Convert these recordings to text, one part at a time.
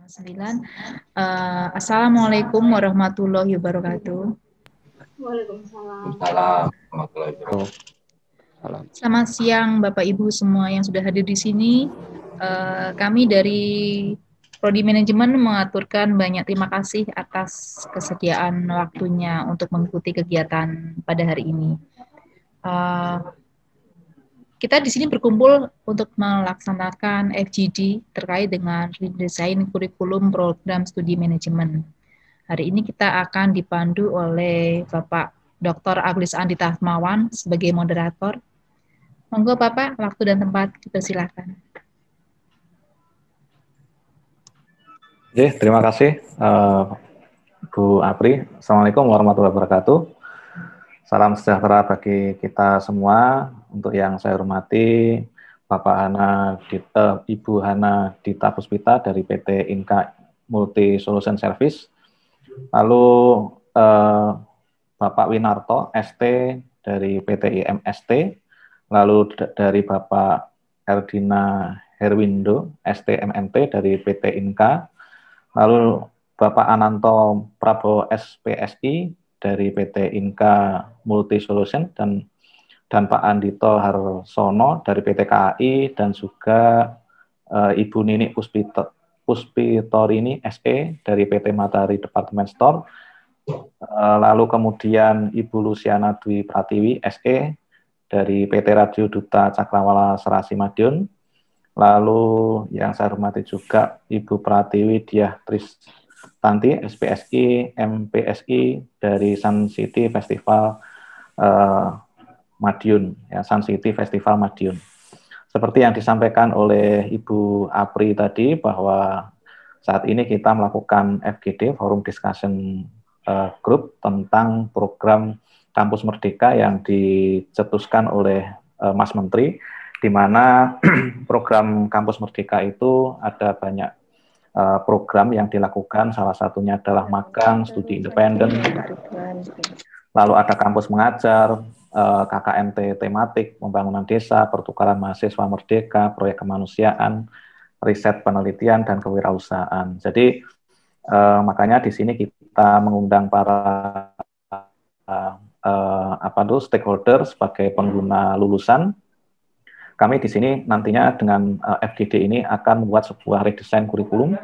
9. Assalamualaikum warahmatullahi wabarakatuh. Waalaikumsalam. Salam warahmatullahi wabarakatuh. Selamat siang Bapak Ibu semua yang sudah hadir di sini. Kami dari Prodi Manajemen mengaturkan banyak terima kasih atas kesediaan waktunya untuk mengikuti kegiatan pada hari ini. Kita di sini berkumpul untuk melaksanakan FGD terkait dengan redesign kurikulum program studi manajemen. Hari ini kita akan dipandu oleh Bapak Dr. Aglis Andi Tahmawan sebagai moderator. Monggo Bapak, waktu dan tempat dipersilakan. Terima kasih Bu Apri. Assalamualaikum warahmatullahi wabarakatuh. Salam sejahtera bagi kita semua. Untuk yang saya hormati Bapak Ibu Hana Dita Puspita dari PT Inka Multi Solution Service. Lalu Bapak Winarto ST dari PT IMST. Lalu dari Bapak Erdina Herwindo ST MMT dari PT Inka. Lalu Bapak Ananto Prabowo SPSI dari PT Inka Multi Solution dan Pak Andito Harsono dari PT KAI dan juga Ibu Nini Puspitorini SE dari PT Matahari Department Store. Lalu kemudian Ibu Luciana Dwi Pratiwi SE dari PT Radio Duta Cakrawala Serasi Madiun. Lalu yang saya hormati juga Ibu Pratiwi Diah Tristanti, SPSI, MPSI dari Sun City Festival Madiun, ya, Sun City Festival Madiun. Seperti yang disampaikan oleh Ibu Apri tadi, bahwa saat ini kita melakukan FGD, Forum Discussion Group, tentang program Kampus Merdeka yang dicetuskan oleh Mas Menteri, di mana program Kampus Merdeka itu ada banyak program yang dilakukan, salah satunya adalah magang, studi independen, lalu ada kampus mengajar, KKMT tematik, pembangunan desa, pertukaran mahasiswa merdeka, proyek kemanusiaan, riset penelitian, dan kewirausahaan. Jadi makanya di sini kita mengundang para stakeholder sebagai pengguna lulusan. Kami di sini nantinya dengan FGD ini akan membuat sebuah redesign kurikulum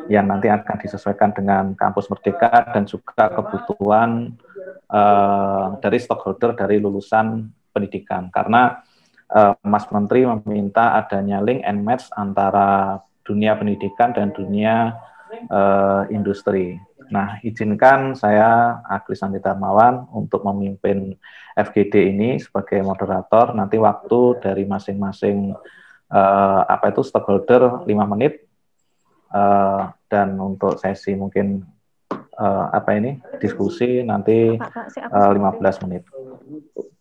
yang nanti akan disesuaikan dengan Kampus Merdeka dan juga kebutuhan dari stakeholder dari lulusan pendidikan. Karena Mas Menteri meminta adanya link and match antara dunia pendidikan dan dunia industri. Nah, izinkan saya Aglis Andi Tahmawan untuk memimpin FGD ini sebagai moderator. Nanti waktu dari masing-masing stakeholder 5 menit, dan untuk sesi mungkin diskusi nanti 15 menit.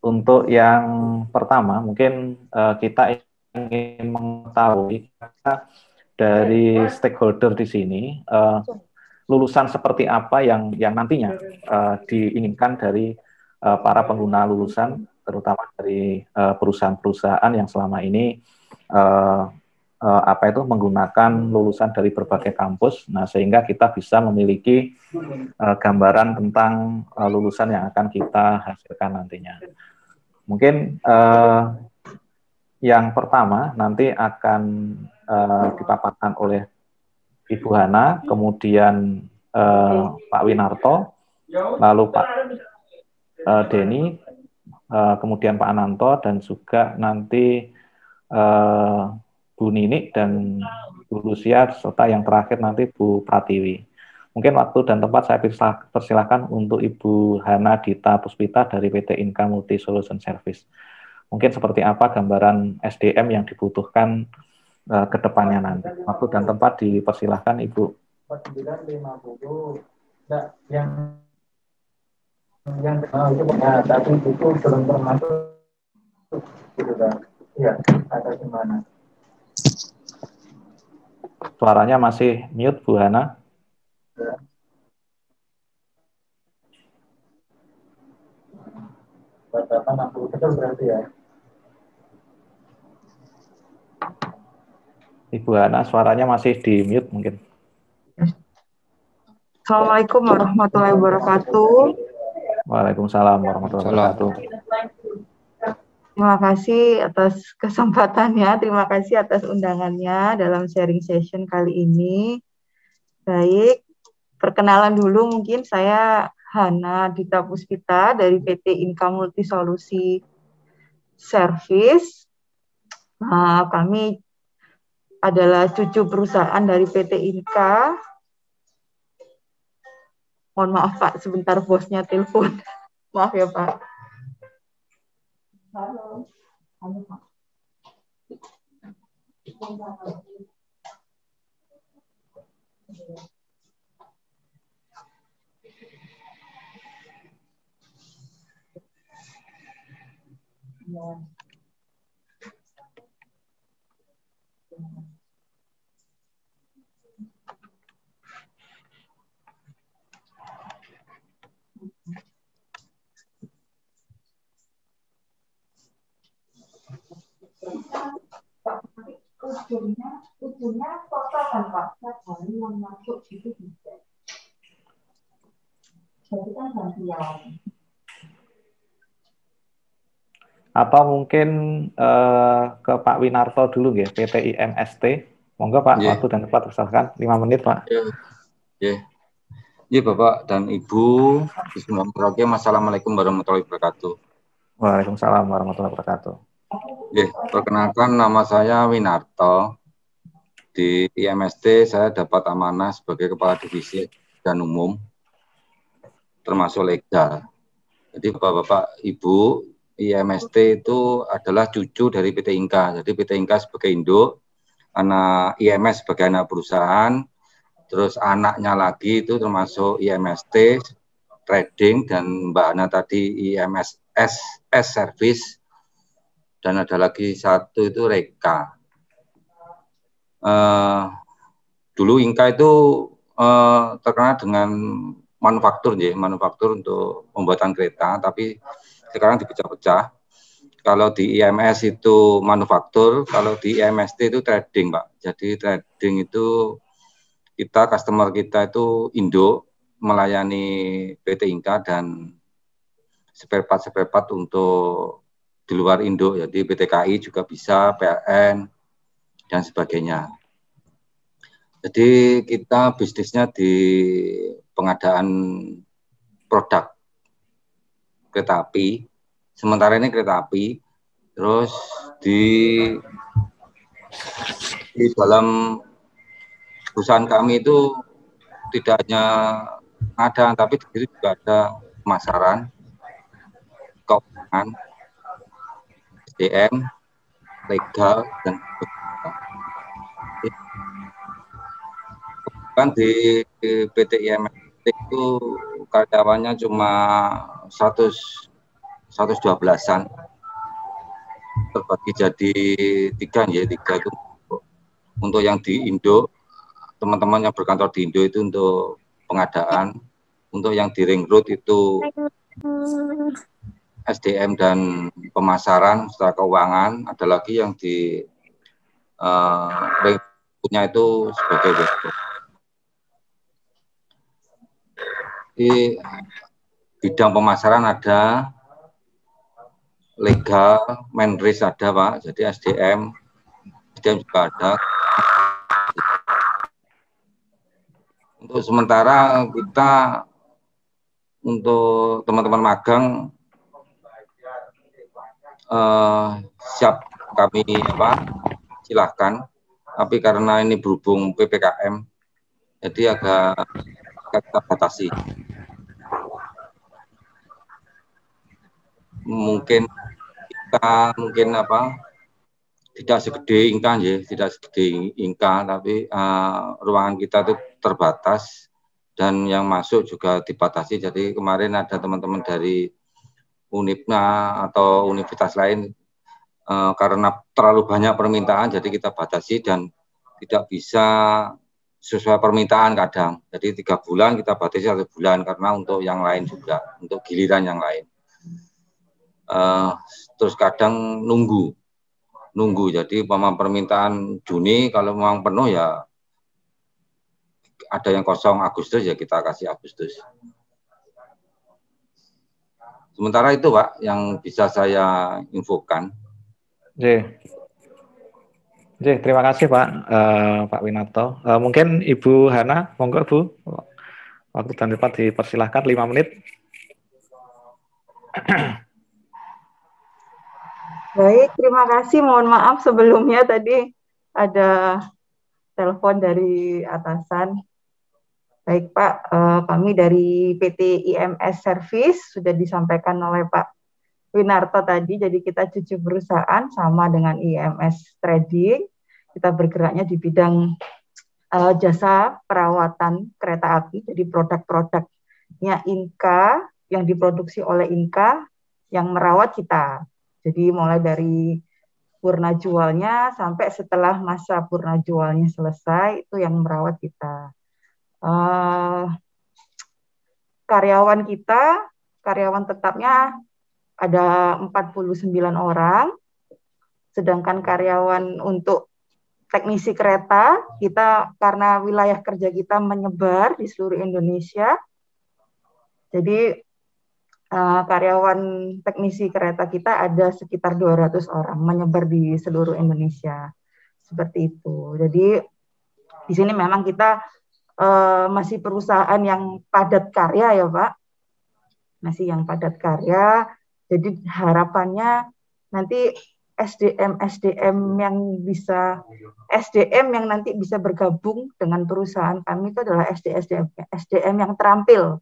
Untuk yang pertama mungkin kita ingin mengetahui dari stakeholder di sini lulusan seperti apa yang nantinya diinginkan dari para pengguna lulusan, terutama dari perusahaan-perusahaan yang selama ini menggunakan lulusan dari berbagai kampus. Nah, sehingga kita bisa memiliki gambaran tentang lulusan yang akan kita hasilkan nantinya. Mungkin yang pertama nanti akan dipaparkan oleh Ibu Hana, kemudian Pak Winarto, lalu Pak Denny, kemudian Pak Ananto, dan juga nanti Bu Nini dan Bu Lucia, serta yang terakhir nanti Bu Pratiwi. Mungkin waktu dan tempat saya persilahkan untuk Ibu Hana Dita Puspita dari PT Inka Multi Solution Service. Mungkin seperti apa gambaran SDM yang dibutuhkan ke depannya nanti. Waktu dan tempat dipersilahkan Ibu. 4950. Nah, yang tapi itu belum termasuk gitu kan. Iya, ada gimana? Suaranya masih mute, Bu Hana. Ya. Bapak 60 betul berarti ya. Ibu Hana, suaranya masih di mute mungkin. Assalamualaikum warahmatullahi wabarakatuh. Waalaikumsalam warahmatullahi wabarakatuh. Terima kasih atas kesempatannya, terima kasih atas undangannya dalam sharing session kali ini. Baik, perkenalan dulu mungkin saya Hana Dita Puspita dari PT Inka Multisolusi Service. Kami adalah cucu perusahaan dari PT Inka. Mohon maaf Pak, sebentar bosnya telepon. Maaf ya Pak. Halo. Halo Pak. Ujungnya total kan Pak, hari yang masuk itu bisa. Jadi kan gantian. Atau mungkin ke Pak Winarto dulu ya, PT IMST. Monggo Pak, waktu dan tempat usahakan 5 menit Pak. Ya Bapak dan Ibu, Bismillahirrahmanirrahim. Assalamualaikum warahmatullahi wabarakatuh. Waalaikumsalam warahmatullahi wabarakatuh. Perkenalkan nama saya Winarto. Di IMST saya dapat amanah sebagai Kepala Divisi dan Umum, termasuk legal. Jadi Bapak-Bapak, Ibu, IMST itu adalah cucu dari PT Inka. Jadi PT Inka sebagai induk, anak IMS sebagai anak perusahaan, terus anaknya lagi itu termasuk IMST, trading, dan Mbak Ana tadi IMSS Service, dan ada lagi satu itu Reka. Dulu Inka itu terkenal dengan manufaktur untuk pembuatan kereta, tapi sekarang dipecah-pecah. Kalau di IMS itu manufaktur, kalau di IMST itu trading, Pak. Jadi trading itu customer kita itu Indo melayani PT Inka dan spare part untuk di luar Indo, jadi PT KI juga bisa, PLN dan sebagainya. Jadi kita bisnisnya di pengadaan produk kereta api. Sementara ini kereta api. Terus di dalam perusahaan kami itu tidak hanya ada, tapi di situ juga ada pemasaran, keuangan, SDM, legal, dan kan di PT IMS itu karyawannya cuma 112-an, terbagi jadi 3 itu untuk yang di Indo, teman-teman yang berkantor di Indo itu untuk pengadaan, untuk yang di Ring Road itu SDM dan pemasaran secara keuangan, ada lagi yang di Ring Road-nya itu sebagai direktur. Di bidang pemasaran ada, legal, Menris ada Pak, jadi SDM juga ada. Untuk sementara kita untuk teman-teman magang siap kami silahkan, tapi karena ini berhubung PPKM, jadi agak kita batasi. Mungkin kita tidak segede Inka tapi ruangan kita itu terbatas dan yang masuk juga dibatasi. Jadi kemarin ada teman-teman dari Unipna atau universitas lain karena terlalu banyak permintaan, jadi kita batasi dan tidak bisa sesuai permintaan kadang. Jadi 3 bulan kita batasi 1 bulan karena untuk yang lain juga, untuk giliran yang lain. Terus kadang nunggu. Jadi permintaan Juni kalau memang penuh ya ada yang kosong Agustus ya kita kasih Agustus. Sementara itu Pak yang bisa saya infokan. Terima kasih Pak Pak Winarto. Mungkin Ibu Hana, monggo Bu. Waktu dan tempat dipersilahkan 5 menit. Baik, terima kasih. Mohon maaf sebelumnya tadi ada telepon dari atasan. Baik Pak, kami dari PT IMS Service sudah disampaikan oleh Pak Winarto tadi, jadi kita cucu perusahaan sama dengan IMS Trading. Kita bergeraknya di bidang jasa perawatan kereta api, jadi produk-produknya Inka yang diproduksi oleh Inka yang merawat kita. Jadi mulai dari purna jualnya sampai setelah masa purna jualnya selesai itu yang merawat kita. Karyawan kita, karyawan tetapnya ada 49 orang, sedangkan karyawan untuk teknisi kereta, kita karena wilayah kerja kita menyebar di seluruh Indonesia, jadi karyawan teknisi kereta kita ada sekitar 200 orang, menyebar di seluruh Indonesia. Seperti itu. Jadi di sini memang kita masih perusahaan yang padat karya ya Pak, masih yang padat karya. Jadi harapannya nanti SDM yang nanti bisa bergabung dengan perusahaan kami itu adalah SDM yang terampil.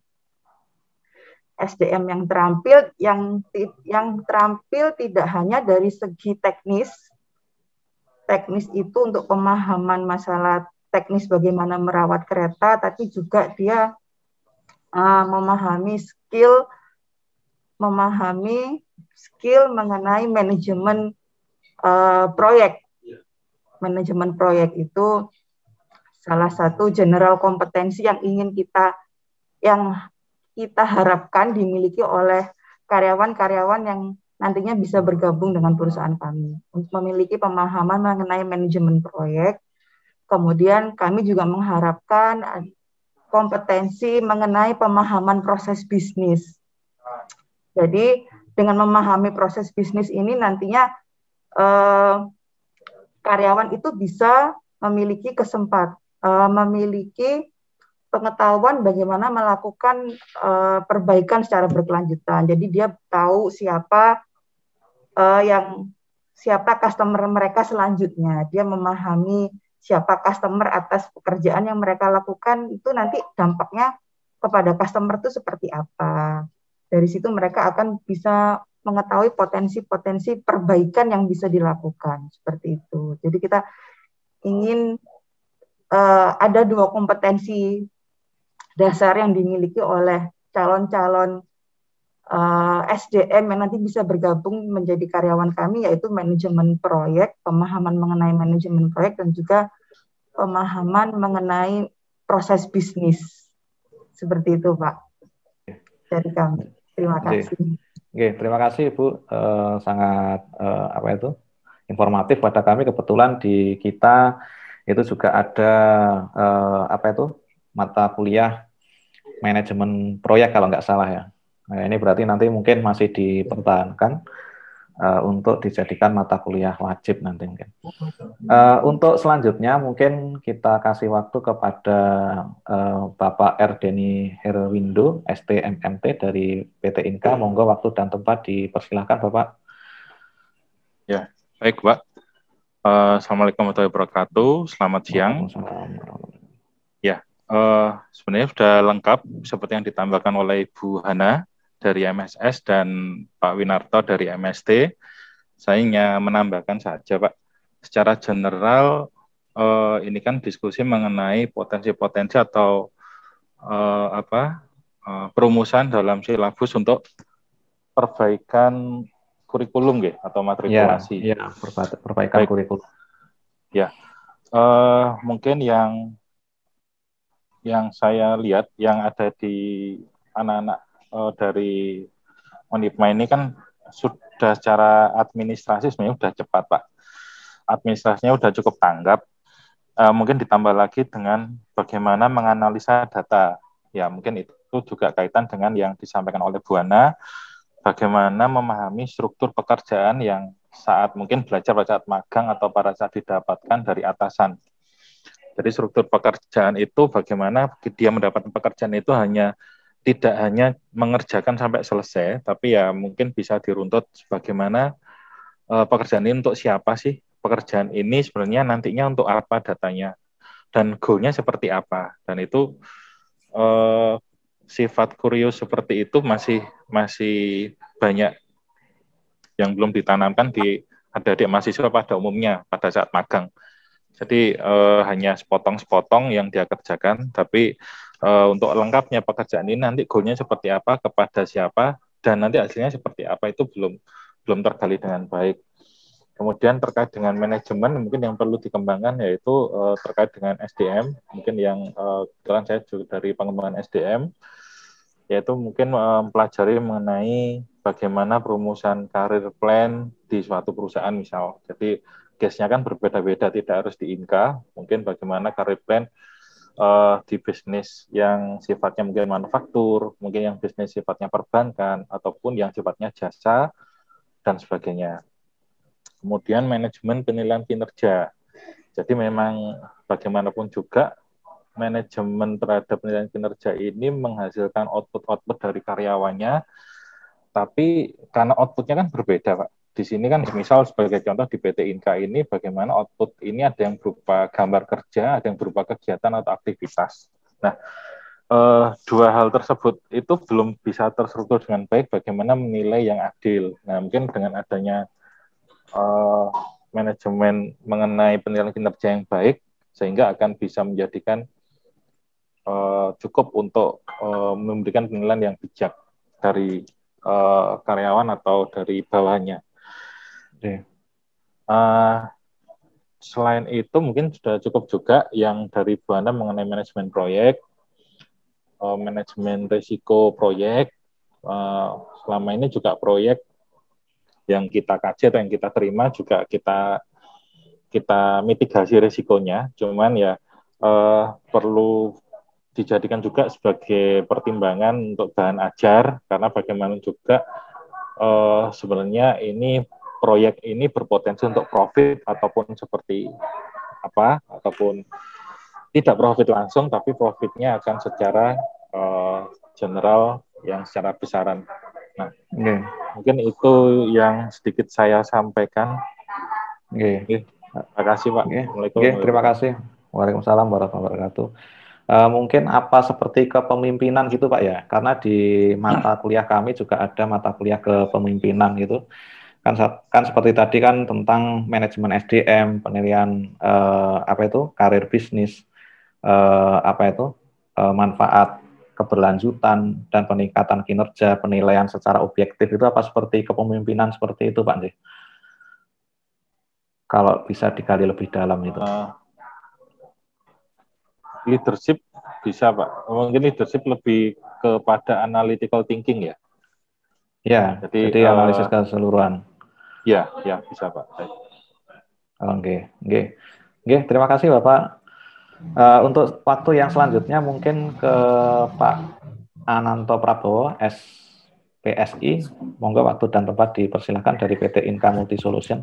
SDM yang terampil yang terampil tidak hanya dari segi teknis. Teknis itu untuk pemahaman masalah teknis bagaimana merawat kereta, tapi juga dia memahami mengenai manajemen proyek. Manajemen proyek itu salah satu general kompetensi yang kita harapkan dimiliki oleh karyawan-karyawan yang nantinya bisa bergabung dengan perusahaan kami untuk memiliki pemahaman mengenai manajemen proyek. Kemudian kami juga mengharapkan kompetensi mengenai pemahaman proses bisnis. Jadi dengan memahami proses bisnis ini nantinya karyawan itu bisa memiliki memiliki pengetahuan bagaimana melakukan perbaikan secara berkelanjutan. Jadi dia tahu siapa customer mereka selanjutnya. Dia memahami siapa customer atas pekerjaan yang mereka lakukan, itu nanti dampaknya kepada customer itu seperti apa. Dari situ mereka akan bisa mengetahui potensi-potensi perbaikan yang bisa dilakukan, seperti itu. Jadi kita ingin ada 2 kompetensi dasar yang dimiliki oleh calon-calon SDM yang nanti bisa bergabung menjadi karyawan kami, yaitu manajemen proyek, pemahaman mengenai manajemen proyek, dan juga pemahaman mengenai proses bisnis. Seperti itu, Pak. Dari kami. Terima kasih. Oke, terima kasih Bu. Sangat informatif pada kami. Kebetulan di kita itu juga ada mata kuliah manajemen proyek kalau nggak salah ya. Nah, ini berarti nanti mungkin masih dipertahankan untuk dijadikan mata kuliah wajib nanti mungkin. Untuk selanjutnya mungkin kita kasih waktu kepada Bapak Erdeni Herwindo, STMMT dari PT Inka. Monggo waktu dan tempat dipersilahkan Bapak. Ya, baik Pak. Assalamualaikum warahmatullahi wabarakatuh. Selamat siang. Ya, sebenarnya sudah lengkap seperti yang ditambahkan oleh Ibu Hana dari MSS dan Pak Winarto dari MST. Saya ingin menambahkan saja Pak, secara general ini kan diskusi mengenai potensi-potensi atau perumusan dalam silabus untuk perbaikan kurikulum atau matrikulasi. Ya, perbaikan kurikulum. Ya, mungkin yang saya lihat yang ada di anak-anak dari Monipma ini kan sudah secara administrasi sebenarnya sudah cepat Pak. Administrasinya sudah cukup tanggap mungkin ditambah lagi dengan bagaimana menganalisa data. Ya, mungkin itu juga kaitan dengan yang disampaikan oleh Bu Ana, bagaimana memahami struktur pekerjaan yang saat mungkin belajar pada saat magang atau pada saat didapatkan dari atasan. Jadi struktur pekerjaan itu bagaimana dia mendapatkan pekerjaan itu tidak hanya mengerjakan sampai selesai, tapi ya mungkin bisa diruntut bagaimana pekerjaan ini untuk siapa sih, pekerjaan ini sebenarnya nantinya untuk apa datanya, dan goal-nya seperti apa. Dan itu sifat kurios seperti itu masih banyak yang belum ditanamkan di adik-adik mahasiswa pada umumnya pada saat magang. Jadi hanya sepotong-sepotong yang dia kerjakan, tapi untuk lengkapnya pekerjaan ini nanti goal-nya seperti apa, kepada siapa, dan nanti hasilnya seperti apa itu belum tergali dengan baik. Kemudian terkait dengan manajemen, mungkin yang perlu dikembangkan yaitu terkait dengan SDM, mungkin yang kebetulan saya juga dari pengembangan SDM, yaitu mungkin mempelajari mengenai bagaimana perumusan karir plan di suatu perusahaan misal. Jadi case-nya kan berbeda-beda, tidak harus di Inka, mungkin bagaimana karir plan di bisnis yang sifatnya mungkin manufaktur, mungkin yang bisnis sifatnya perbankan, ataupun yang sifatnya jasa, dan sebagainya. Kemudian manajemen penilaian kinerja. Jadi memang bagaimanapun juga manajemen terhadap penilaian kinerja ini menghasilkan output dari karyawannya, tapi karena outputnya kan berbeda, Pak. Di sini kan misal sebagai contoh di PT Inka ini bagaimana output ini ada yang berupa gambar kerja, ada yang berupa kegiatan atau aktivitas. Nah, dua hal tersebut itu belum bisa terstruktur dengan baik bagaimana menilai yang adil. Nah, mungkin dengan adanya manajemen mengenai penilaian kinerja yang baik, sehingga akan bisa menjadikan cukup untuk memberikan penilaian yang bijak dari karyawan atau dari bawahannya. Selain itu mungkin sudah cukup juga yang dari Bu Ana mengenai manajemen proyek, manajemen risiko proyek. Selama ini juga proyek yang kita kaji atau yang kita terima juga kita mitigasi risikonya, cuman ya perlu dijadikan juga sebagai pertimbangan untuk bahan ajar, karena bagaimana juga sebenarnya ini proyek ini berpotensi untuk profit ataupun seperti apa, ataupun tidak profit langsung, tapi profitnya akan secara general yang secara besaran. Nah, mungkin itu yang sedikit saya sampaikan. Terima kasih, Pak. Terima kasih. Waalaikumsalam warahmatullahi wabarakatuh. Mungkin apa seperti kepemimpinan gitu, Pak ya? Karena di mata kuliah kami juga ada mata kuliah kepemimpinan gitu. Kan seperti tadi kan tentang manajemen SDM, penilaian karir bisnis, manfaat keberlanjutan dan peningkatan kinerja, penilaian secara objektif itu apa seperti kepemimpinan seperti itu, Pak Nji? Kalau bisa digali lebih dalam itu. Leadership bisa, Pak. Mungkin leadership lebih kepada analytical thinking ya. Ya, jadi analisis keseluruhan. Ya, bisa, Pak. Oke. Terima kasih, Bapak. Untuk waktu yang selanjutnya mungkin ke Pak Ananto Prabowo, SPSI. Monggo waktu dan tempat dipersilakan dari PT Inka Multi Solution.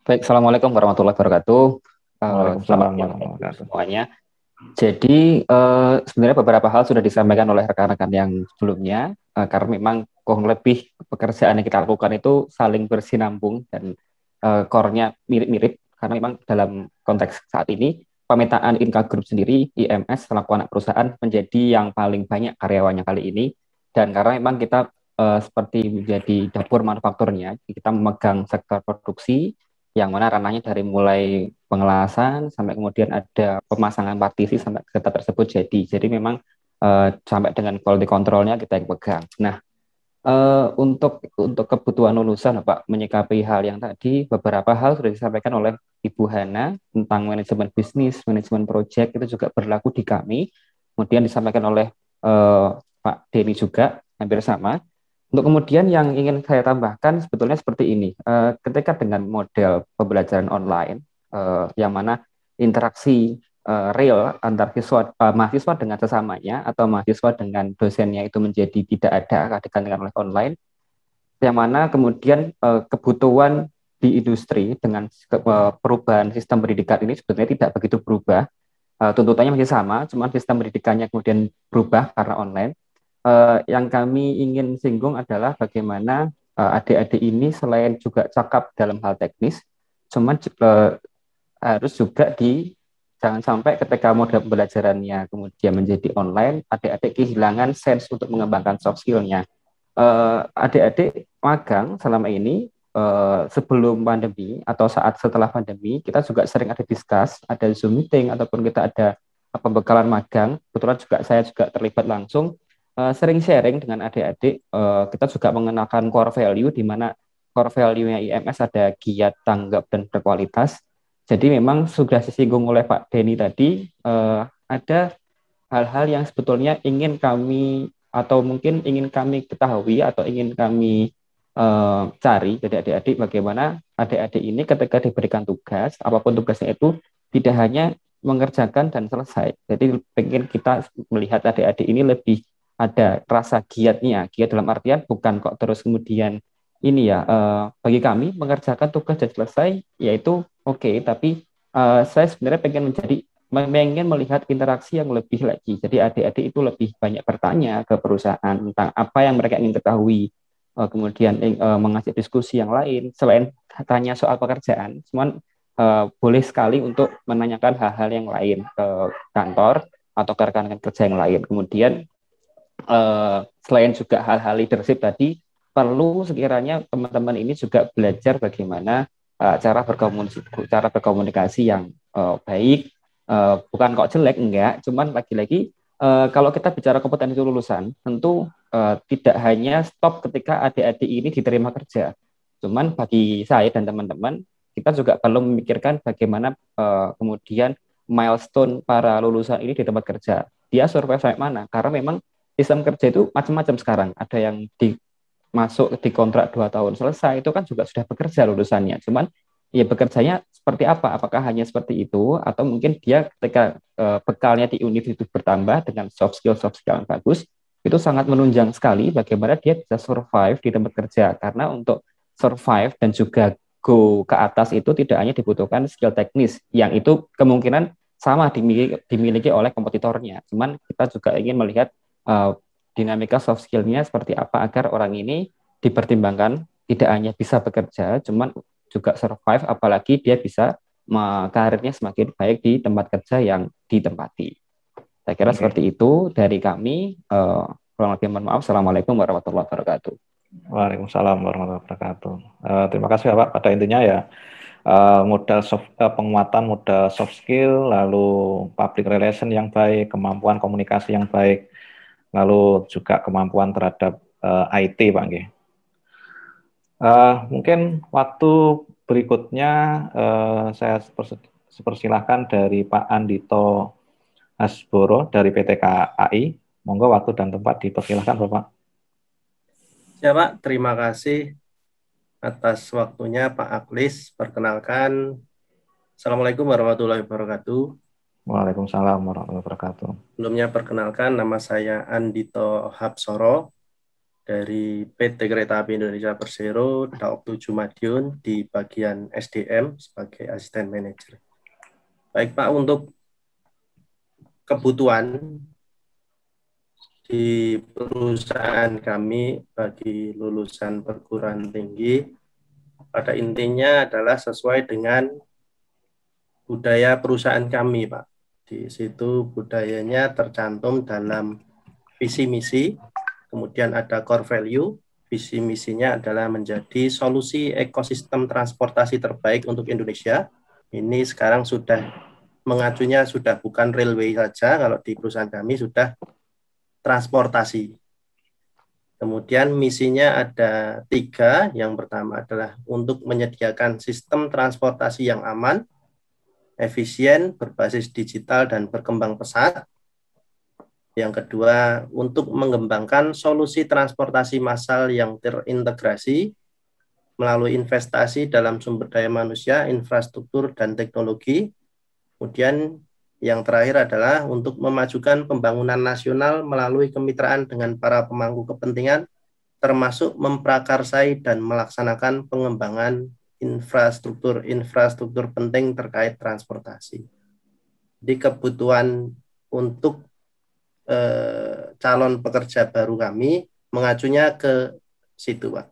Baik, Assalamualaikum warahmatullahi wabarakatuh. Waalaikumsalam warahmatullahi wabarakatuh. Semuanya. Jadi sebenarnya beberapa hal sudah disampaikan oleh rekan-rekan yang sebelumnya, karena memang kurang lebih pekerjaan yang kita lakukan itu saling bersinambung dan core-nya mirip-mirip, karena memang dalam konteks saat ini pemetaan Inka Group sendiri, IMS selaku anak perusahaan menjadi yang paling banyak karyawannya kali ini, dan karena memang kita seperti menjadi dapur manufakturnya, kita memegang sektor produksi yang mana ranahnya dari mulai pengelasan sampai kemudian ada pemasangan partisi sampai data tersebut jadi memang sampai dengan quality control-nya kita yang pegang. Nah, untuk kebutuhan lulusan, Pak, menyikapi hal yang tadi, beberapa hal sudah disampaikan oleh Ibu Hana tentang manajemen bisnis, manajemen proyek, itu juga berlaku di kami. Kemudian disampaikan oleh Pak Denny juga, hampir sama. Untuk kemudian yang ingin saya tambahkan sebetulnya seperti ini, ketika dengan model pembelajaran online, yang mana interaksi real antar mahasiswa dengan sesamanya atau mahasiswa dengan dosennya itu menjadi tidak ada, digantikan oleh online, yang mana kemudian kebutuhan di industri dengan perubahan sistem pendidikan ini sebetulnya tidak begitu berubah. Tuntutannya masih sama, cuman sistem pendidikannya kemudian berubah karena online. Yang kami ingin singgung adalah bagaimana adik-adik ini selain juga cakap dalam hal teknis, cuman harus juga jangan sampai ketika model pembelajarannya kemudian menjadi online, adik-adik kehilangan sense untuk mengembangkan soft skill-nya. Adik-adik magang selama ini sebelum pandemi atau saat setelah pandemi, kita juga sering ada discuss, ada Zoom meeting ataupun kita ada pembekalan magang. Kebetulan juga saya juga terlibat langsung, sering sharing dengan adik-adik. Kita juga mengenalkan core value, di mana core value-nya IMS ada giat, tanggap, dan berkualitas. Jadi memang sudah disinggung oleh Pak Denny tadi, ada hal-hal yang sebetulnya ingin kami atau mungkin ingin kami ketahui atau ingin kami cari dari adik-adik, bagaimana adik-adik ini ketika diberikan tugas, apapun tugasnya itu tidak hanya mengerjakan dan selesai. Jadi pengen kita melihat adik-adik ini lebih ada rasa giatnya. Giat dalam artian bukan kok terus kemudian ini ya, bagi kami mengerjakan tugas dan selesai yaitu oke, tapi saya sebenarnya pengen melihat interaksi yang lebih lagi. Jadi adik-adik itu lebih banyak bertanya ke perusahaan tentang apa yang mereka ingin ketahui, kemudian mengajak diskusi yang lain selain tanya soal pekerjaan. Cuman boleh sekali untuk menanyakan hal-hal yang lain ke kantor atau ke rekan-rekan kerja yang lain. Kemudian selain juga hal-hal leadership tadi, perlu sekiranya teman-teman ini juga belajar bagaimana cara berkomunikasi yang baik, bukan kok jelek, enggak, cuman lagi-lagi kalau kita bicara kompetensi lulusan, tentu tidak hanya stop ketika adik-adik ini diterima kerja, cuman bagi saya dan teman-teman, kita juga perlu memikirkan bagaimana kemudian milestone para lulusan ini di tempat kerja, dia survive sampai mana, karena memang sistem kerja itu macam-macam sekarang, ada yang masuk di kontrak 2 tahun selesai, itu kan juga sudah bekerja lulusannya. Cuman ya bekerjanya seperti apa? Apakah hanya seperti itu? Atau mungkin dia ketika bekalnya di univ itu bertambah dengan soft skill yang bagus, itu sangat menunjang sekali bagaimana dia bisa survive di tempat kerja. Karena untuk survive dan juga go ke atas itu tidak hanya dibutuhkan skill teknis, yang itu kemungkinan sama dimiliki oleh kompetitornya. Cuman kita juga ingin melihat dinamika soft skill-nya seperti apa agar orang ini dipertimbangkan tidak hanya bisa bekerja, cuman juga survive, apalagi dia bisa karirnya semakin baik di tempat kerja yang ditempati. Saya kira seperti itu dari kami. Kurang lebih mohon maaf. Assalamualaikum warahmatullahi wabarakatuh. Waalaikumsalam warahmatullahi wabarakatuh. Terima kasih Pak. Pada intinya ya penguatan modal soft skill, lalu public relation yang baik, kemampuan komunikasi yang baik, lalu juga kemampuan terhadap IT, Pak Nggih. Mungkin waktu berikutnya saya persilahkan dari Pak Andito Hasboro dari PT KAI. Monggo waktu dan tempat dipersilahkan, Bapak. Ya, Pak. Terima kasih atas waktunya, Pak Aklis. Perkenalkan, Assalamualaikum warahmatullahi wabarakatuh. Waalaikumsalam warahmatullahi wabarakatuh. Sebelumnya perkenalkan, nama saya Andito Habsoro dari PT Kereta Api Indonesia Persero, Daop 7 Madiun di bagian SDM sebagai asisten manajer. Baik Pak, untuk kebutuhan di perusahaan kami bagi lulusan perguruan tinggi pada intinya adalah sesuai dengan budaya perusahaan kami, Pak. Di situ budayanya tercantum dalam visi misi, kemudian ada core value. Visi misinya adalah menjadi solusi ekosistem transportasi terbaik untuk Indonesia. Ini sekarang sudah mengacunya sudah bukan railway saja, kalau di perusahaan kami sudah transportasi. Kemudian misinya ada 3. Yang pertama adalah untuk menyediakan sistem transportasi yang aman, efisien, berbasis digital, dan berkembang pesat. Yang kedua, untuk mengembangkan solusi transportasi massal yang terintegrasi melalui investasi dalam sumber daya manusia, infrastruktur, dan teknologi Kemudian yang terakhir adalah untuk memajukan pembangunan nasional melalui kemitraan dengan para pemangku kepentingan, termasuk memprakarsai dan melaksanakan pengembangan infrastruktur penting terkait transportasi. Jadi kebutuhan untuk calon pekerja baru kami mengacunya ke situ, Pak.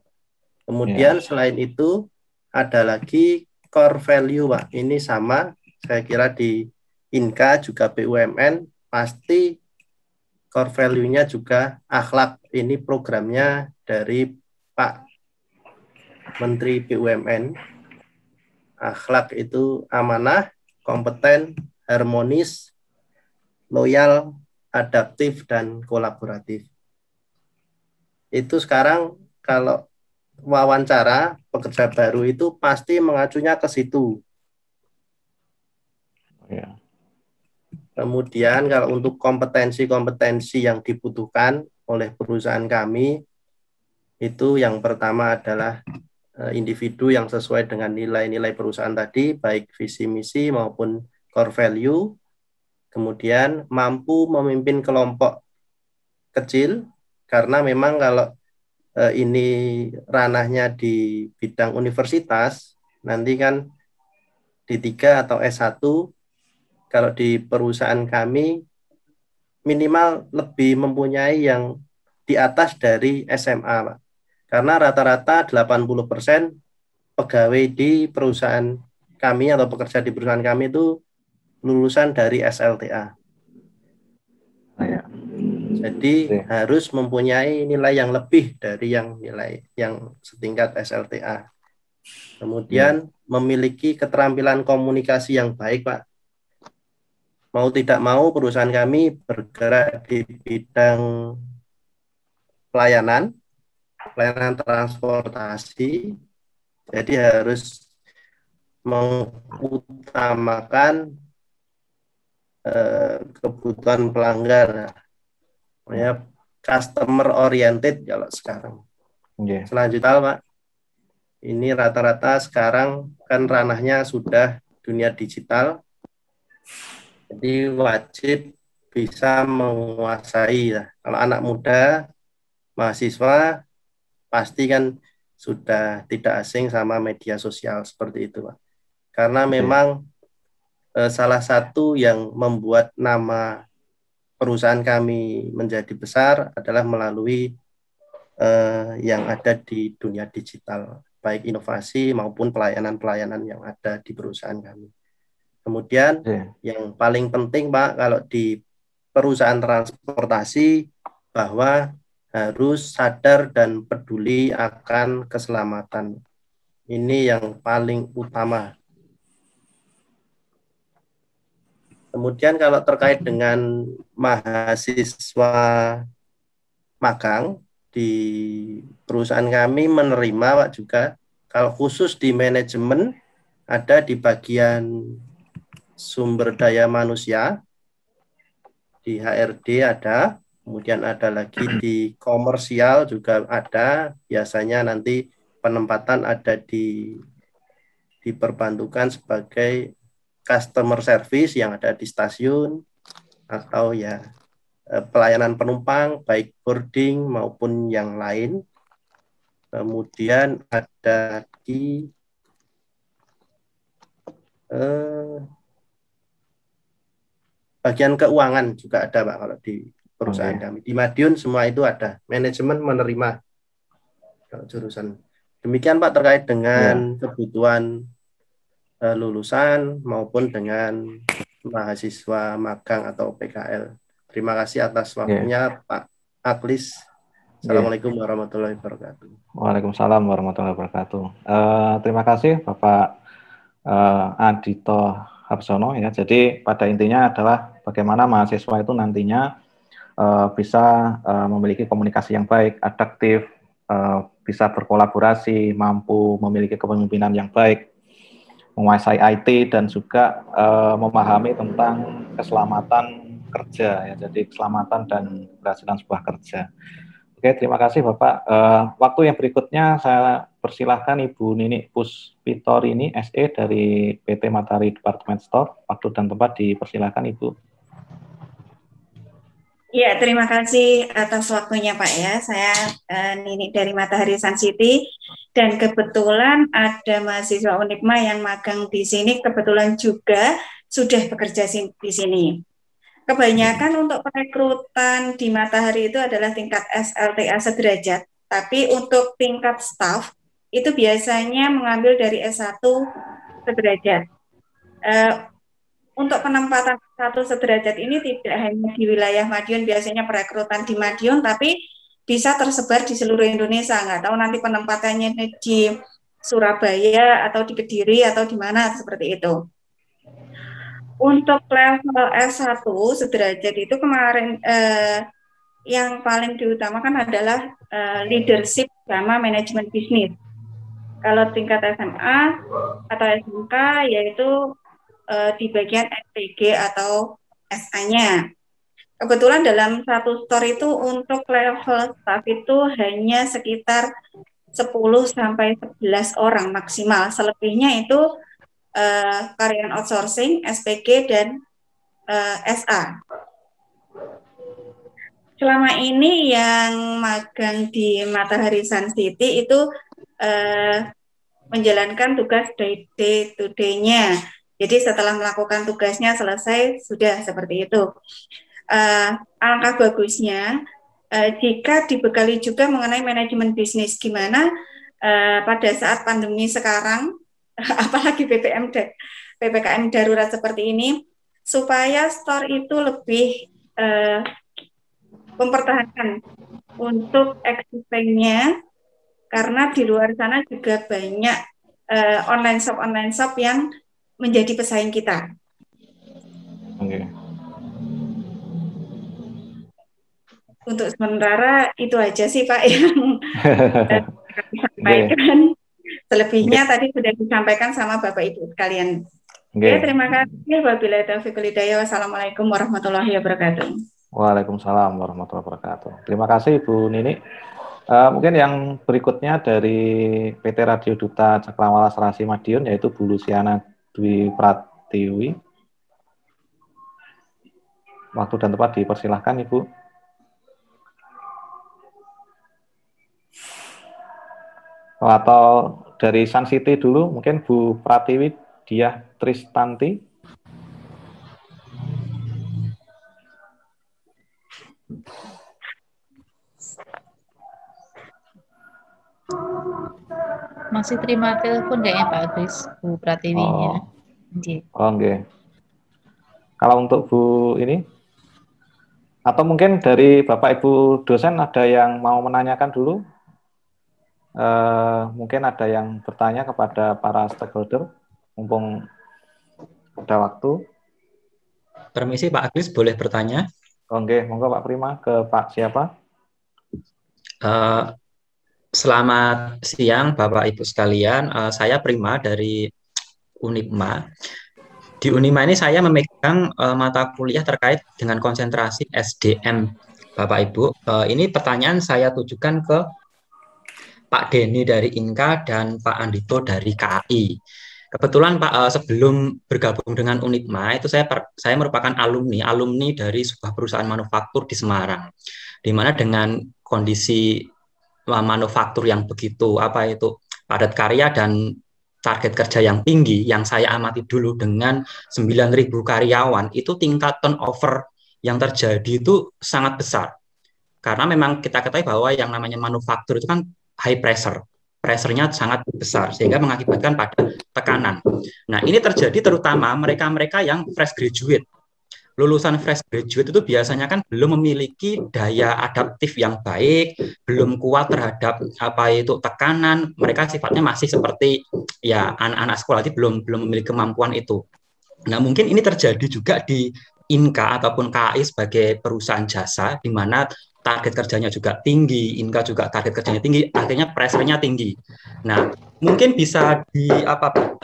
Kemudian selain itu ada lagi core value, Pak. Ini sama, saya kira di Inka juga BUMN pasti core value-nya juga akhlak. Ini programnya dari Pak Menteri BUMN. Akhlak itu amanah, kompeten, harmonis, loyal, adaptif, dan kolaboratif. Itu sekarang kalau wawancara pekerja baru itu pasti mengacunya ke situ. Ya. Kemudian kalau untuk kompetensi-kompetensi yang dibutuhkan oleh perusahaan kami, itu yang pertama adalah individu yang sesuai dengan nilai-nilai perusahaan tadi, baik visi misi maupun core value. Kemudian mampu memimpin kelompok kecil, karena memang kalau ini ranahnya di bidang universitas, nanti kan D3 atau S1, kalau di perusahaan kami minimal lebih mempunyai yang di atas dari SMA, Pak. Karena rata-rata 80% pegawai di perusahaan kami atau pekerja di perusahaan kami itu lulusan dari SLTA. Jadi harus mempunyai nilai yang lebih dari yang nilai yang setingkat SLTA. Kemudian memiliki keterampilan komunikasi yang baik, Pak. Mau tidak mau perusahaan kami bergerak di bidang pelayanan transportasi. Jadi harus mengutamakan kebutuhan pelanggan. Ya, customer oriented kalau sekarang. Selanjutnya, Pak, ini rata-rata sekarang kan ranahnya sudah dunia digital, jadi wajib bisa menguasai. Kalau anak muda, mahasiswa, pasti kan sudah tidak asing sama media sosial seperti itu, Pak. Karena memang salah satu yang membuat nama perusahaan kami menjadi besar adalah melalui yang ada di dunia digital, baik inovasi maupun pelayanan-pelayanan yang ada di perusahaan kami. Kemudian yang paling penting, Pak, kalau di perusahaan transportasi, bahwa harus sadar dan peduli akan keselamatan. Ini yang paling utama. Kemudian kalau terkait dengan mahasiswa magang di perusahaan kami menerima, Pak, juga kalau khusus di manajemen ada di bagian sumber daya manusia, di HRD ada, kemudian ada lagi di komersial juga ada, biasanya nanti penempatan ada diperbantukan sebagai customer service yang ada di stasiun, atau ya pelayanan penumpang baik boarding maupun yang lain. Kemudian ada di bagian keuangan juga ada, Pak, kalau di perusahaan kami. Di Madiun semua itu ada. Manajemen menerima jurusan. Demikian, Pak, terkait dengan kebutuhan lulusan maupun dengan mahasiswa magang atau PKL. Terima kasih atas waktunya, Pak Aklis. Assalamualaikum warahmatullahi wabarakatuh. Waalaikumsalam warahmatullahi wabarakatuh. Terima kasih Bapak Adito Harsono, ya. Jadi pada intinya adalah bagaimana mahasiswa itu nantinya bisa memiliki komunikasi yang baik, adaptif, bisa berkolaborasi, mampu memiliki kepemimpinan yang baik, menguasai IT, dan juga memahami tentang keselamatan kerja, ya. Jadi keselamatan dan keberhasilan sebuah kerja. Oke, terima kasih Bapak. Waktu yang berikutnya saya persilahkan Ibu Nini Puspitorini, SE dari PT Matahari Department Store. Waktu dan tempat dipersilahkan Ibu. Ya, terima kasih atas waktunya Pak ya. Saya Nini dari Matahari Sun City, dan kebetulan ada mahasiswa Unikma yang magang di sini, kebetulan juga sudah bekerja di sini. Kebanyakan untuk perekrutan di Matahari itu adalah tingkat SLTA sederajat, tapi untuk tingkat staff itu biasanya mengambil dari S1 sederajat. Untuk penempatan S1 sederajat ini tidak hanya di wilayah Madiun, biasanya perekrutan di Madiun, tapi bisa tersebar di seluruh Indonesia. Nggak tahu nanti penempatannya di Surabaya atau di Kediri atau di mana, seperti itu. Untuk level S1 sederajat itu kemarin yang paling diutamakan adalah leadership sama manajemen bisnis. Kalau tingkat SMA atau SMK yaitu di bagian SPG atau SA-nya. Kebetulan dalam satu store itu untuk level staff itu hanya sekitar 10 sampai 11 orang maksimal. Selebihnya itu karyawan outsourcing, SPG, dan SA. Selama ini yang magang di Matahari Sun City itu menjalankan tugas day to day-nya. Jadi setelah melakukan tugasnya selesai, sudah seperti itu. Alangkah bagusnya jika dibekali juga mengenai manajemen bisnis, gimana pada saat pandemi sekarang, apalagi PPKM darurat seperti ini, supaya store itu lebih mempertahankan untuk eksistensinya, karena di luar sana juga banyak online shop yang menjadi pesaing kita. Oke. Untuk sementara itu aja sih Pak yang disampaikan. Selebihnya tadi sudah disampaikan sama Bapak Ibu sekalian. Oke, terima kasih. Wabillahi taufiq wal hidayah. Wassalamualaikum warahmatullahi wabarakatuh. Waalaikumsalam warahmatullahi wabarakatuh. Terima kasih Ibu Nini. Mungkin yang berikutnya dari PT Radio Duta Cakrawala Serasi Madiun, yaitu Bu Luciana Dwi Pratiwi. Waktu dan tempat dipersilahkan Ibu. Atau dari Sun City dulu, mungkin Bu Pratiwi Diah Tristanti. Masih terima telepon kayaknya Pak Agus, Bu Pratiwinya. Oke. Kalau untuk Bu ini, atau mungkin dari Bapak Ibu dosen ada yang mau menanyakan dulu? Mungkin ada yang bertanya kepada para stakeholder, mumpung ada waktu. Permisi Pak Agus, boleh bertanya? Oke, monggo Pak Prima, ke Pak siapa? Selamat siang Bapak Ibu sekalian, saya Prima dari Unikma. Di Unikma ini saya memegang mata kuliah terkait dengan konsentrasi SDM Bapak Ibu. Ini pertanyaan saya tujukan ke Pak Denny dari Inka dan Pak Andito dari KAI. Kebetulan Pak, sebelum bergabung dengan Unikma itu saya merupakan alumni dari sebuah perusahaan manufaktur di Semarang, di mana dengan kondisi manufaktur yang begitu padat karya dan target kerja yang tinggi, yang saya amati dulu dengan 9.000 karyawan, itu tingkat turnover yang terjadi itu sangat besar. Karena memang kita ketahui bahwa yang namanya manufaktur itu kan high pressure, pressure-nya sangat besar, sehingga mengakibatkan pada tekanan. Nah, ini terjadi terutama mereka-mereka yang fresh graduate. Lulusan fresh graduate itu biasanya kan belum memiliki daya adaptif yang baik, belum kuat terhadap tekanan. Mereka sifatnya masih seperti ya anak-anak sekolah, itu belum memiliki kemampuan itu. Nah, mungkin ini terjadi juga di Inka ataupun KAI sebagai perusahaan jasa, di mana target kerjanya juga tinggi, Inka juga target kerjanya tinggi, artinya pressure-nya tinggi. Nah, mungkin bisa di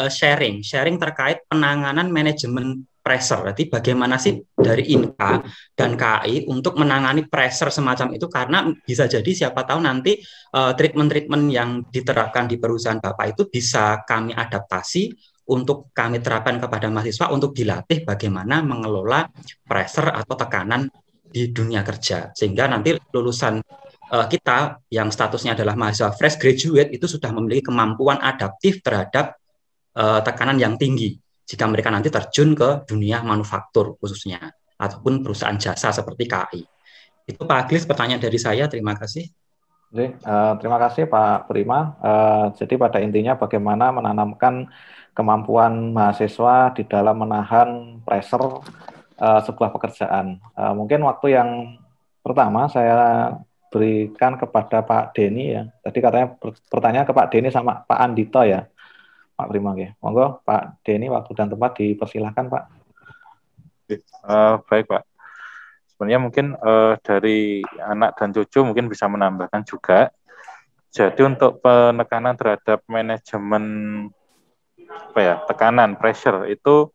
sharing terkait penanganan manajemen pressure. Jadi bagaimana sih dari INKA dan KAI untuk menangani pressure semacam itu, karena bisa jadi siapa tahu nanti treatment-treatment yang diterapkan di perusahaan Bapak itu bisa kami adaptasi untuk kami terapkan kepada mahasiswa untuk dilatih bagaimana mengelola pressure atau tekanan di dunia kerja. Sehingga nanti lulusan kita yang statusnya adalah mahasiswa fresh graduate itu sudah memiliki kemampuan adaptif terhadap tekanan yang tinggi jika mereka nanti terjun ke dunia manufaktur khususnya ataupun perusahaan jasa seperti KAI. Itu Pak Aglis pertanyaan dari saya. Terima kasih. Terima kasih Pak Prima. Jadi pada intinya bagaimana menanamkan kemampuan mahasiswa di dalam menahan pressure sebuah pekerjaan. Mungkin waktu yang pertama saya berikan kepada Pak Denny ya. Tadi katanya pertanyaan ke Pak Denny sama Pak Andito ya. Pak Prima, ya. Monggo Pak Denny, waktu dan tempat dipersilahkan Pak. Baik Pak. Sebenarnya mungkin dari anak dan cucu mungkin bisa menambahkan juga. Jadi untuk penekanan terhadap manajemen tekanan, pressure itu